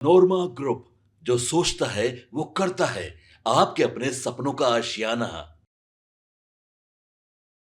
नोरमा group, जो सोचता है वो करता है। आपके अपने सपनों का आशियाना।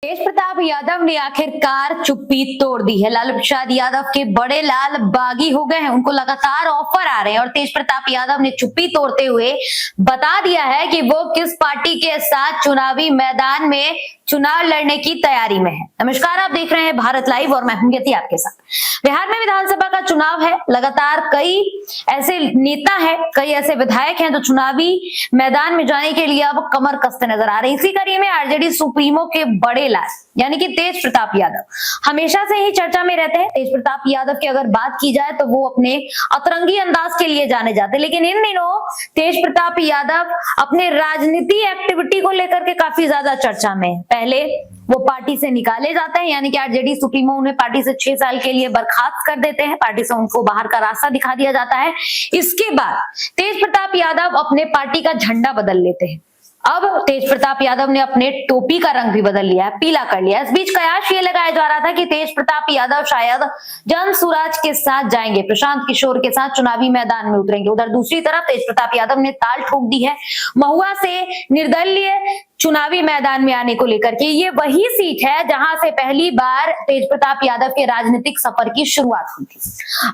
तेज प्रताप यादव ने आखिरकार चुप्पी तोड़ दी है। लालू प्रसाद यादव के बड़े लाल बागी हो गए हैं, उनको लगातार ऑफर आ रहे हैं और तेज प्रताप यादव ने चुप्पी तोड़ते हुए बता दिया है कि वो किस पार्टी के साथ चुनावी मैदान में चुनाव लड़ने की तैयारी में है। नमस्कार, आप देख रहे हैं भारत लाइव और मैं हूं यति आपके साथ। बिहार में विधानसभा का चुनाव है। लगातार कई ऐसे नेता हैं, कई ऐसे विधायक हैं जो चुनावी मैदान में जाने के लिए अब कमर कसते नजर आ रहे हैं। इसी कड़ी में आरजेडी सुप्रीमो के बड़े लाल यानी कि तेज प्रताप यादव हमेशा से ही चर्चा में रहते हैं। तेज प्रताप यादव की अगर बात की जाए तो वो अपने अतरंगी अंदाज के लिए जाने जाते हैं, लेकिन इन दिनों तेज प्रताप यादव अपने राजनीति एक्टिविटी को लेकर के काफी ज्यादा चर्चा में है। पहले वो पार्टी से निकाले जाते हैं, यानी कि आरजेडी सुप्रीमो उन्हें पार्टी से 6 साल के लिए बर्खास्त कर देते हैं, पार्टी से उनको बाहर का रास्ता दिखा दिया जाता है। इसके बाद तेज प्रताप यादव अपने पार्टी का झंडा बदल लेते हैं। अब तेज प्रताप यादव ने अपने टोपी का रंग भी बदल लिया है, पीला कर लिया है। इस बीच कयास ये लगाया जा रहा था कि तेज प्रताप यादव शायद जन सुराज के साथ जाएंगे, प्रशांत किशोर के साथ चुनावी मैदान में उतरेंगे। उधर दूसरी तरफ तेज प्रताप यादव ने ताल ठोक दी है महुआ से निर्दलीय चुनावी मैदान में आने को लेकर के। ये वही सीट है जहां से पहली बार तेज प्रताप यादव के राजनीतिक सफर की शुरुआत हुई थी।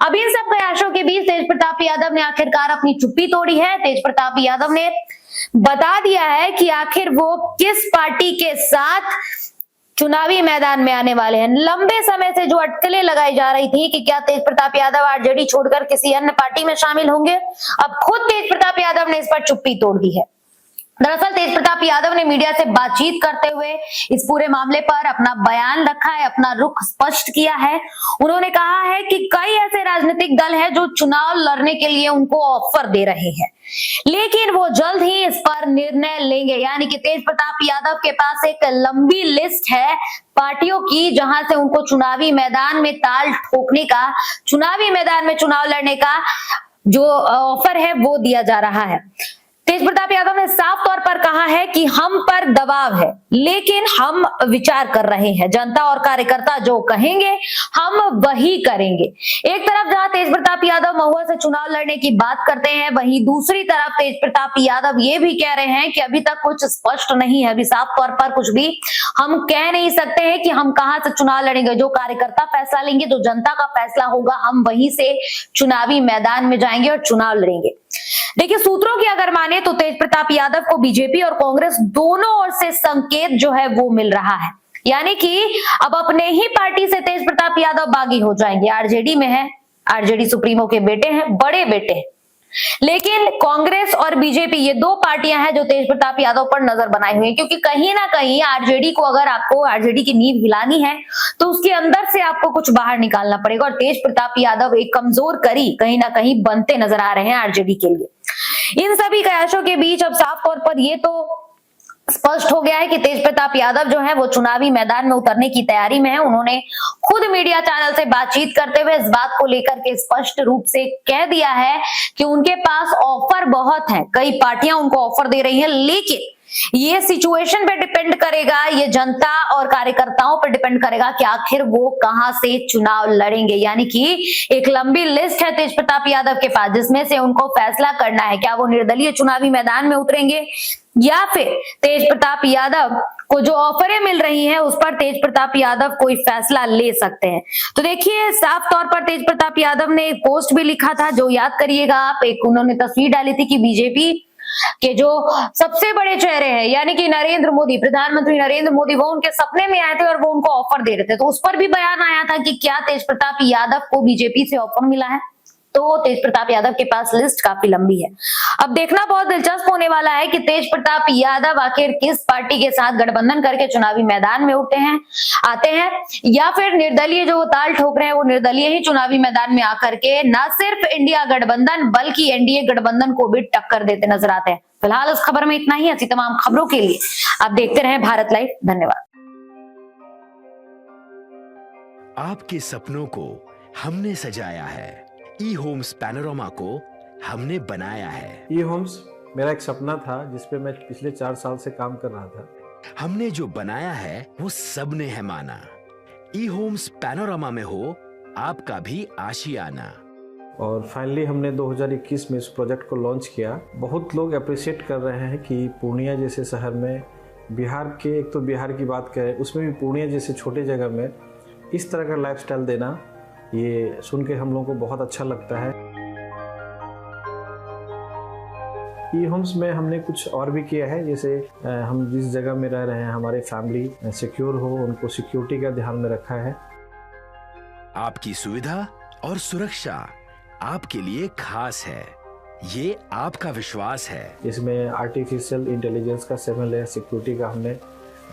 अब इन सब कयासों के बीच तेज प्रताप यादव ने आखिरकार अपनी चुप्पी तोड़ी है। तेज प्रताप यादव ने बता दिया है कि आखिर वो किस पार्टी के साथ चुनावी मैदान में आने वाले हैं। लंबे समय से जो अटकलें लगाई जा रही थी कि क्या तेज प्रताप यादव आरजेडी छोड़कर किसी अन्य पार्टी में शामिल होंगे, अब खुद तेज प्रताप यादव ने इस पर चुप्पी तोड़ दी है। दरअसल तेज प्रताप यादव ने मीडिया से बातचीत करते हुए इस पूरे मामले पर अपना बयान रखा है, अपना रुख स्पष्ट किया है। उन्होंने कहा है कि कई ऐसे राजनीतिक दल हैं जो चुनाव लड़ने के लिए उनको ऑफर दे रहे हैं, लेकिन वो जल्द ही इस पर निर्णय लेंगे। यानी कि तेज प्रताप यादव के पास एक लंबी लिस्ट है पार्टियों की जहां से उनको चुनावी मैदान में ताल ठोकने का, चुनावी मैदान में चुनाव लड़ने का जो ऑफर है वो दिया जा रहा है। तेज प्रताप यादव ने साफ तौर पर कहा है कि हम पर दबाव है, लेकिन हम विचार कर रहे हैं। जनता और कार्यकर्ता जो कहेंगे हम वही करेंगे। एक तरफ जहां तेज प्रताप यादव महुआ से चुनाव लड़ने की बात करते हैं, वहीं दूसरी तरफ तेज प्रताप यादव ये भी कह रहे हैं कि अभी तक कुछ स्पष्ट नहीं है, अभी साफ तौर पर कुछ भी हम कह नहीं सकते हैं कि हम कहां से चुनाव लड़ेंगे। जो कार्यकर्ता फैसला लेंगे, जो जनता का फैसला होगा, हम वहीं से चुनावी मैदान में जाएंगे और चुनाव लड़ेंगे। देखिए, सूत्रों की अगर माने तो तेज प्रताप यादव को बीजेपी और कांग्रेस दोनों ओर से संकेत जो है वो मिल रहा है, यानी कि अब अपने ही पार्टी से तेज प्रताप यादव बागी हो जाएंगे। आरजेडी में है, आरजेडी सुप्रीमो के बेटे हैं, बड़े बेटे हैं, लेकिन कांग्रेस और बीजेपी ये दो पार्टियां हैं जो तेज प्रताप यादव पर नजर बनाई हुई है, क्योंकि कहीं ना कहीं आरजेडी को, अगर आपको आरजेडी की नींव हिलानी है तो उसके अंदर से आपको कुछ बाहर निकालना पड़ेगा और तेज प्रताप यादव एक कमजोर कड़ी कहीं ना कहीं बनते नजर आ रहे हैं आरजेडी के लिए। इन सभी कयासों के बीच अब साफ तौर पर ये तो स्पष्ट हो गया है कि तेज प्रताप यादव जो है वो चुनावी मैदान में उतरने की तैयारी में है। उन्होंने खुद मीडिया चैनल से बातचीत करते हुए इस बात को लेकर के स्पष्ट रूप से कह दिया है कि उनके पास ऑफर बहुत है, कई पार्टियां उनको ऑफर दे रही हैं, लेकिन ये सिचुएशन पे डिपेंड करेगा, ये जनता और कार्यकर्ताओं पर डिपेंड करेगा कि आखिर वो कहां से चुनाव लड़ेंगे। यानी कि एक लंबी लिस्ट है तेज प्रताप यादव के पास, जिसमें से उनको फैसला करना है क्या वो निर्दलीय चुनावी मैदान में उतरेंगे या फिर तेज प्रताप यादव को जो ऑफरें मिल रही हैं उस पर तेज प्रताप यादव कोई फैसला ले सकते हैं। तो देखिए, साफ तौर पर तेज प्रताप यादव ने एक पोस्ट भी लिखा था, जो याद करिएगा आप, एक उन्होंने तस्वीर डाली थी कि बीजेपी के जो सबसे बड़े चेहरे हैं यानी कि नरेंद्र मोदी, प्रधानमंत्री नरेंद्र मोदी, वो उनके सपने में आए थे और वो उनको ऑफर दे रहे थे। तो उस पर भी बयान आया था कि क्या तेज प्रताप यादव को बीजेपी से ऑफर मिला है। तो तेज प्रताप यादव के पास लिस्ट काफी लंबी है। अब देखना बहुत दिलचस्प होने वाला है कि तेज प्रताप यादव आखिर किस पार्टी के साथ गठबंधन करके चुनावी मैदान में आते हैं, या फिर निर्दलीय जो ताल ठोक रहे हैं वो निर्दलीय ही चुनावी मैदान में आकर के न सिर्फ इंडिया गठबंधन बल्कि एनडीए गठबंधन को भी टक्कर देते नजर आते हैं। फिलहाल इस खबर में इतना ही। ऐसी तमाम खबरों के लिए आप देखते रहें भारत लाइव। धन्यवाद। आपके सपनों को हमने सजाया है, ई होम्स पैनोरमा को हमने बनाया है। ई होम्स मेरा एक सपना था जिस पे मैं पिछले 4 साल से काम कर रहा था। हमने जो बनाया है वो सबने है माना। ई होम्स पैनोरमा में हो आपका भी आशियाना। और फाइनली हमने 2021 में इस प्रोजेक्ट को लॉन्च किया। बहुत लोग अप्रिशिएट कर रहे हैं कि पूर्णिया जैसे शहर में, बिहार के, एक तो बिहार की बात करें उसमें भी पूर्णिया जैसे छोटे जगह में इस तरह का लाइफस्टाइल देना, ये सुन के हम लोगों को बहुत अच्छा लगता है। ई होम्स में हमने कुछ और भी किया है, जैसे हम जिस जगह में रह रहे हैं हमारे फैमिली सिक्योर हो, उनको सिक्योरिटी का ध्यान में रखा है। आपकी सुविधा और सुरक्षा आपके लिए खास है, ये आपका विश्वास है। इसमें आर्टिफिशियल इंटेलिजेंस का 7 लेयर सिक्योरिटी का हमने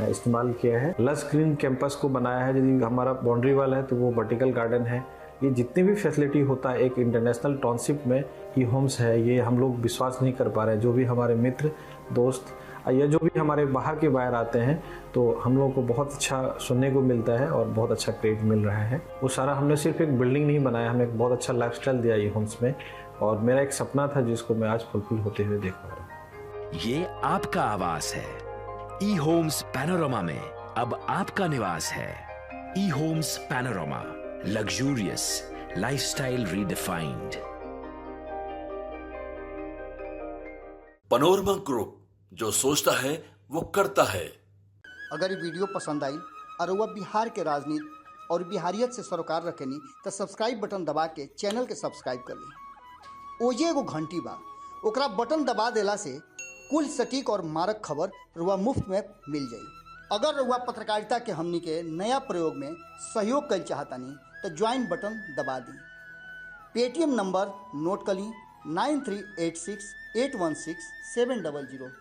इस्तेमाल किया है। लस ग्रीन कैंपस को बनाया है। यदि हमारा बाउंड्री वाल है तो वो वर्टिकल गार्डन है। ये जितनी भी फैसिलिटी होता है एक इंटरनेशनल टाउनशिप में, ई होम्स है, ये हम लोग विश्वास नहीं कर पा रहे हैं। जो भी हमारे मित्र दोस्त या जो भी हमारे बाहर के बाहर आते हैं तो हम लोगों को बहुत अच्छा सुनने को मिलता है और बहुत अच्छा क्रेडिट मिल रहा है। वो सारा हमने सिर्फ एक बिल्डिंग नहीं बनाया, हमें एक बहुत अच्छा लाइफस्टाइल दिया ई होम्स में, और मेरा एक सपना था जिसको मैं आज फुलफिल होते हुए देख पा रहा हूँ। ये आपका आवास है। ई होम्स पैनोरमा में अब आपका निवास है। ई homes panorama, luxurious lifestyle redefined. Panorama group, जो सोचता है वो करता है। अगर ये वीडियो पसंद आई और वह बिहार के राजनीति और बिहारियत से सरोकार रखेनी तो सब्सक्राइब बटन दबा के चैनल के सब्सक्राइब कर ली। ओजे एगो घंटी बा, ओकरा बटन दबा देला से कुल सटीक और मारक खबर रुआ मुफ्त में मिल जाई। अगर रुआ पत्रकारिता के हमनी के नया प्रयोग में सहयोग कर चाहतानी तो ज्वाइन बटन दबा दी। पेटीएम नंबर नोट कर ली 9386816700।